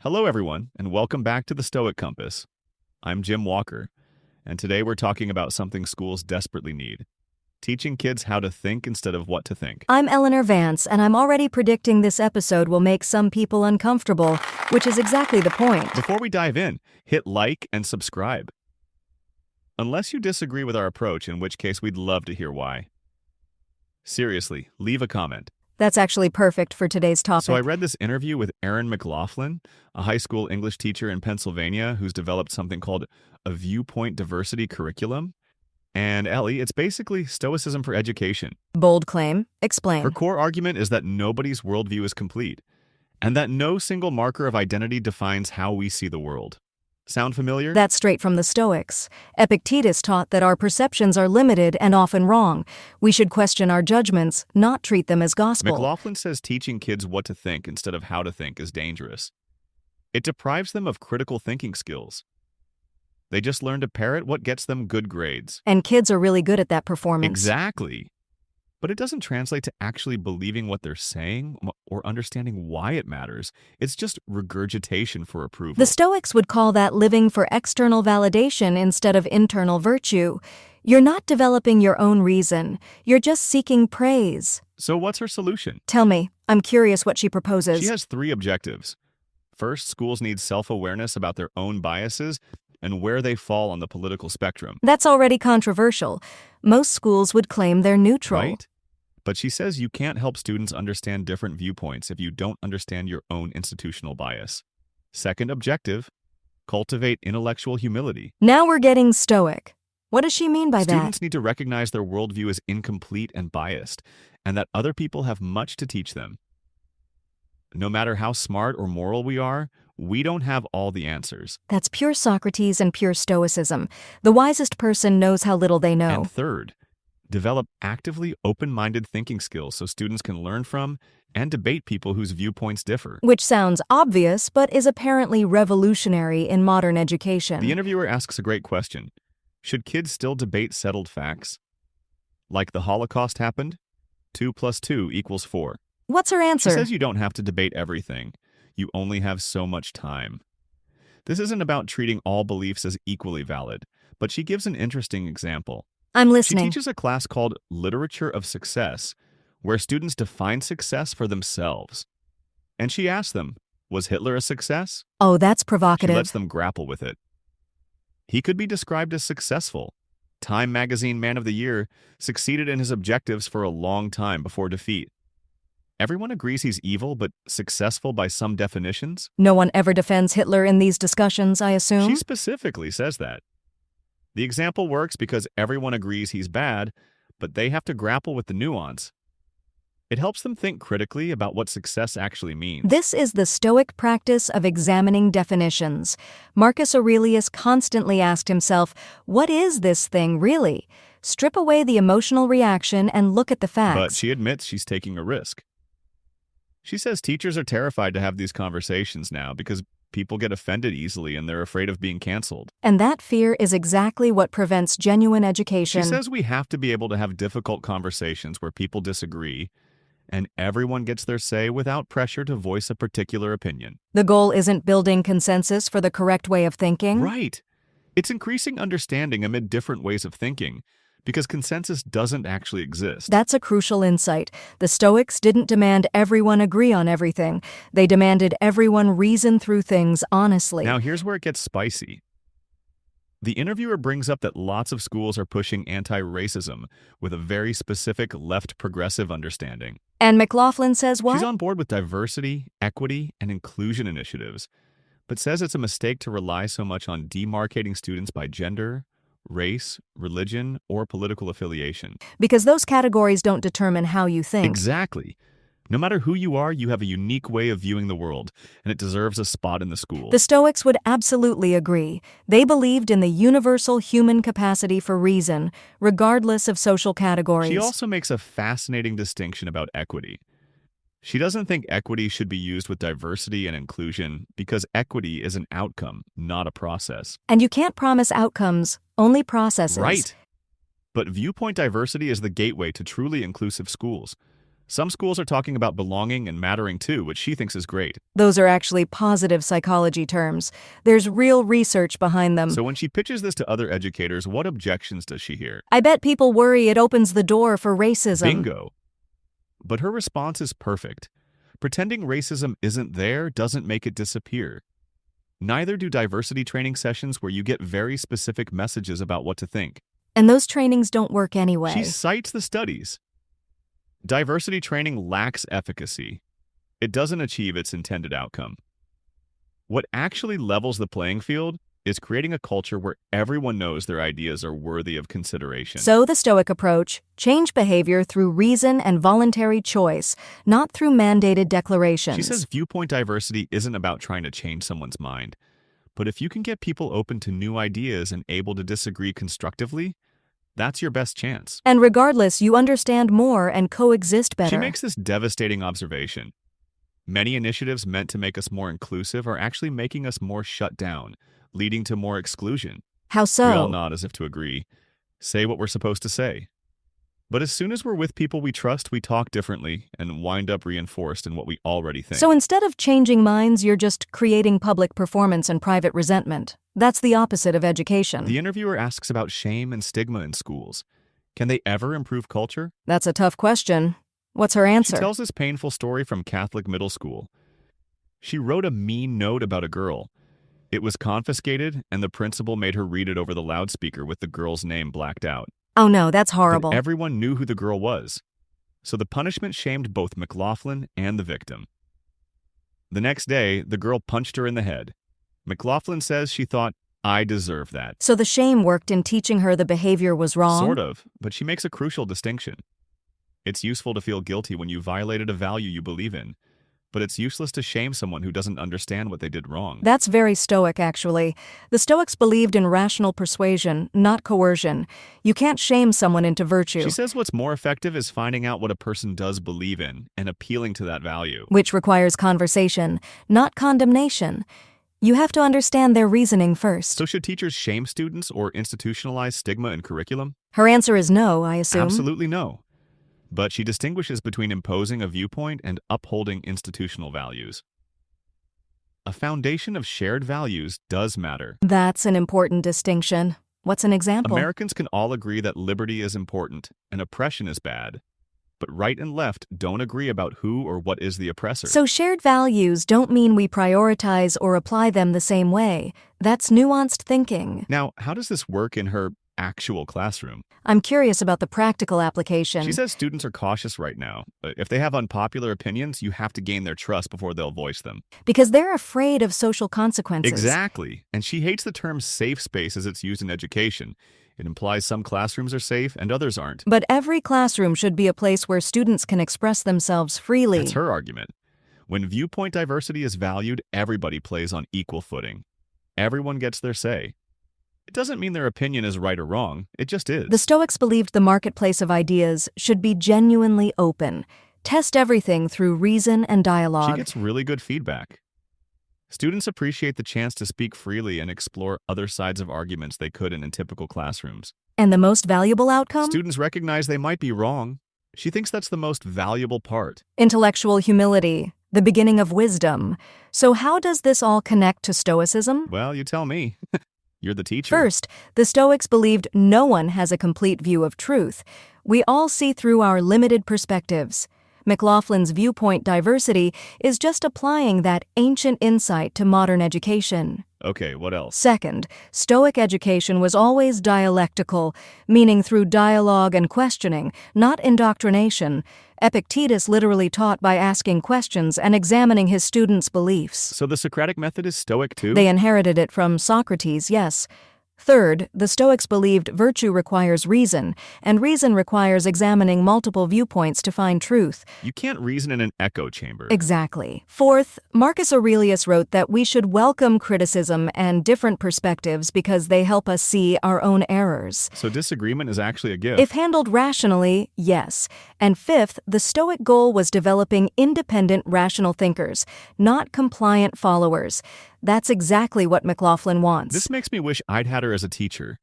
Hello, everyone, and welcome back to the Stoic Compass. I'm Jim Walker, and today we're talking about something schools desperately need: teaching kids how to think instead of what to think. I'm Eleanor Vance, and I'm already predicting this episode will make some people uncomfortable, which is exactly the point. Before we dive in, hit like and subscribe. Unless you disagree with our approach, in which case we'd love to hear why. Seriously, leave a comment. That's actually perfect for today's topic. So I read this interview with Erin McLaughlin, a high school English teacher in Pennsylvania who's developed something called a viewpoint diversity curriculum. And Ellie, it's basically Stoicism for education. Bold claim. Explain. Her core argument is that nobody's worldview is complete, and that no single marker of identity defines how we see the world. Sound familiar? That's straight from the Stoics. Epictetus taught that our perceptions are limited and often wrong. We should question our judgments, not treat them as gospel. McLaughlin says teaching kids what to think instead of how to think is dangerous. It deprives them of critical thinking skills. They just learn to parrot what gets them good grades. And kids are really good at that performance. Exactly. But it doesn't translate to actually believing what they're saying or understanding why it matters. It's just regurgitation for approval. The Stoics would call that living for external validation instead of internal virtue. You're not developing your own reason. You're just seeking praise. So what's her solution? Tell me. I'm curious what she proposes. She has 3 objectives. First, schools need self-awareness about their own biases and where they fall on the political spectrum. That's already controversial. Most schools would claim they're neutral. Right? But she says you can't help students understand different viewpoints if you don't understand your own institutional bias. Second objective, cultivate intellectual humility. Now we're getting stoic. What does she mean by that? Students need to recognize their worldview is incomplete and biased, and that other people have much to teach them. No matter how smart or moral we are, we don't have all the answers. That's pure Socrates and pure Stoicism. The wisest person knows how little they know. And third, develop actively open-minded thinking skills so students can learn from and debate people whose viewpoints differ. Which sounds obvious, but is apparently revolutionary in modern education. The interviewer asks a great question. Should kids still debate settled facts? Like the Holocaust happened? 2 + 2 = 4. What's her answer? She says you don't have to debate everything. You only have so much time. This isn't about treating all beliefs as equally valid, but she gives an interesting example. I'm She listening. teaches a class called Literature of Success, where students define success for themselves. And she asks them, was Hitler a success? Oh, that's She provocative. lets them grapple with it. He could be described as successful. Time Magazine Man of the Year succeeded in his objectives for a long time before defeat. Everyone agrees he's evil, but successful by some definitions? No one ever defends Hitler in these discussions, I assume? She specifically says that. The example works because everyone agrees he's bad, but they have to grapple with the nuance. It helps them think critically about what success actually means. This is the Stoic practice of examining definitions. Marcus Aurelius constantly asked himself, what is this thing really? Strip away the emotional reaction and look at the facts. But she admits she's taking a risk. She says teachers are terrified to have these conversations now because people get offended easily and they're afraid of being canceled. And that fear is exactly what prevents genuine education. She says we have to be able to have difficult conversations where people disagree and everyone gets their say without pressure to voice a particular opinion. The goal isn't building consensus for the correct way of thinking. Right. It's increasing understanding amid different ways of thinking, because consensus doesn't actually exist. That's a crucial insight. The Stoics didn't demand everyone agree on everything. They demanded everyone reason through things honestly. Now here's where it gets spicy. The interviewer brings up that lots of schools are pushing anti-racism with a very specific left progressive understanding. And McLaughlin says what? She's on board with diversity, equity, and inclusion initiatives, but says it's a mistake to rely so much on demarcating students by gender, race, religion, or political affiliation. Because those categories don't determine how you think. Exactly. No matter who you are, you have a unique way of viewing the world, and it deserves a spot in the school. The Stoics would absolutely agree. They believed in the universal human capacity for reason, regardless of social categories. She also makes a fascinating distinction about equity. She doesn't think equity should be used with diversity and inclusion because equity is an outcome, not a process. And you can't promise outcomes, only processes. Right. But viewpoint diversity is the gateway to truly inclusive schools. Some schools are talking about belonging and mattering too, which she thinks is great. Those are actually positive psychology terms. There's real research behind them. So when she pitches this to other educators, what objections does she hear? I bet people worry it opens the door for racism. Bingo. But her response is perfect. Pretending racism isn't there doesn't make it disappear. Neither do diversity training sessions where you get very specific messages about what to think. And those trainings don't work anyway. She cites the studies. Diversity training lacks efficacy. It doesn't achieve its intended outcome. What actually levels the playing field is creating a culture where everyone knows their ideas are worthy of consideration. So the Stoic approach: change behavior through reason and voluntary choice, not through mandated declarations. She says viewpoint diversity isn't about trying to change someone's mind, but if you can get people open to new ideas and able to disagree constructively, that's your best chance. And regardless, you understand more and coexist better. She makes this devastating observation. Many initiatives meant to make us more inclusive are actually making us more shut down, leading to more exclusion. How so? We all nod as if to agree, say what we're supposed to say. But as soon as we're with people we trust, we talk differently and wind up reinforced in what we already think. So instead of changing minds, you're just creating public performance and private resentment. That's the opposite of education. The interviewer asks about shame and stigma in schools. Can they ever improve culture? That's a tough question. What's her answer? She tells this painful story from Catholic middle school. She wrote a mean note about a girl. It was confiscated, and the principal made her read it over the loudspeaker with the girl's name blacked out. Oh no, that's horrible. But everyone knew who the girl was. So the punishment shamed both McLaughlin and the victim. The next day, the girl punched her in the head. McLaughlin says she thought, I deserve that. So the shame worked in teaching her the behavior was wrong? Sort of, but she makes a crucial distinction. It's useful to feel guilty when you violated a value you believe in, but it's useless to shame someone who doesn't understand what they did wrong. That's very Stoic, actually. The Stoics believed in rational persuasion, not coercion. You can't shame someone into virtue. She says what's more effective is finding out what a person does believe in and appealing to that value. Which requires conversation, not condemnation. You have to understand their reasoning first. So should teachers shame students or institutionalize stigma in curriculum? Her answer is no, I assume. Absolutely no. But she distinguishes between imposing a viewpoint and upholding institutional values. A foundation of shared values does matter. That's an important distinction. What's an example? Americans can all agree that liberty is important and oppression is bad, but right and left don't agree about who or what is the oppressor. So shared values don't mean we prioritize or apply them the same way. That's nuanced thinking. Now, how does this work in her actual classroom? I'm curious about the practical application. She says students are cautious right now. If they have unpopular opinions, you have to gain their trust before they'll voice them. Because they're afraid of social consequences. Exactly. And she hates the term safe space as it's used in education. It implies some classrooms are safe and others aren't. But every classroom should be a place where students can express themselves freely. That's her argument. When viewpoint diversity is valued, everybody plays on equal footing. Everyone gets their say. It doesn't mean their opinion is right or wrong, it just is. The Stoics believed the marketplace of ideas should be genuinely open. Test everything through reason and dialogue. She gets really good feedback. Students appreciate the chance to speak freely and explore other sides of arguments they couldn't in typical classrooms. And the most valuable outcome? Students recognize they might be wrong. She thinks that's the most valuable part. Intellectual humility, the beginning of wisdom. So how does this all connect to Stoicism? Well, you tell me. You're the teacher. First, the Stoics believed no one has a complete view of truth. We all see through our limited perspectives. McLaughlin's viewpoint diversity is just applying that ancient insight to modern education. Okay, what else? Second, Stoic education was always dialectical, meaning through dialogue and questioning, not indoctrination. Epictetus literally taught by asking questions and examining his students' beliefs. So the Socratic method is Stoic too? They inherited it from Socrates, yes. Third, the Stoics believed virtue requires reason, and reason requires examining multiple viewpoints to find truth. You can't reason in an echo chamber. Exactly. Fourth, Marcus Aurelius wrote that we should welcome criticism and different perspectives because they help us see our own errors. So disagreement is actually a gift. If handled rationally, yes. And fifth, the Stoic goal was developing independent rational thinkers, not compliant followers. That's exactly what McLaughlin wants. This makes me wish I'd had her as a teacher.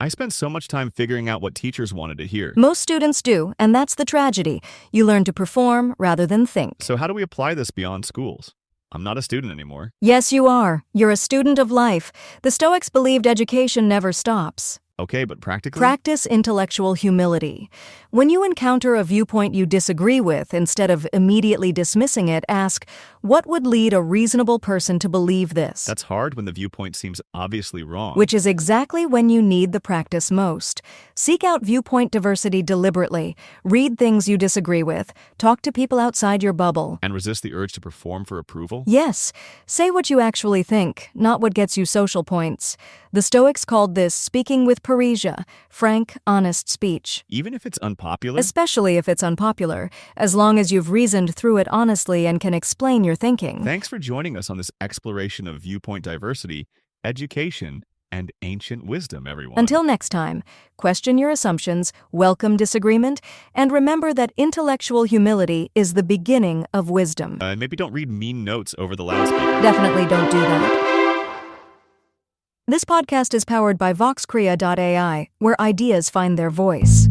I spent so much time figuring out what teachers wanted to hear. Most students do, and that's the tragedy. You learn to perform rather than think. So how do we apply this beyond schools? I'm not a student anymore. Yes, you are. You're a student of life. The Stoics believed education never stops. Okay, but practically? Practice intellectual humility. When you encounter a viewpoint you disagree with, instead of immediately dismissing it, ask, what would lead a reasonable person to believe this? That's hard when the viewpoint seems obviously wrong. Which is exactly when you need the practice most. Seek out viewpoint diversity deliberately. Read things you disagree with. Talk to people outside your bubble. And resist the urge to perform for approval? Yes, say what you actually think, not what gets you social points. The Stoics called this speaking with Parrhesia, frank, honest speech. Even if it's unpopular? Especially if it's unpopular, as long as you've reasoned through it honestly and can explain your thinking. Thanks for joining us on this exploration of viewpoint diversity, education, and ancient wisdom, everyone. Until next time, question your assumptions, welcome disagreement, and remember that intellectual humility is the beginning of wisdom. Maybe don't read mean notes over the loudspeaker. Definitely don't do that. This podcast is powered by VoxCrea.ai, where ideas find their voice.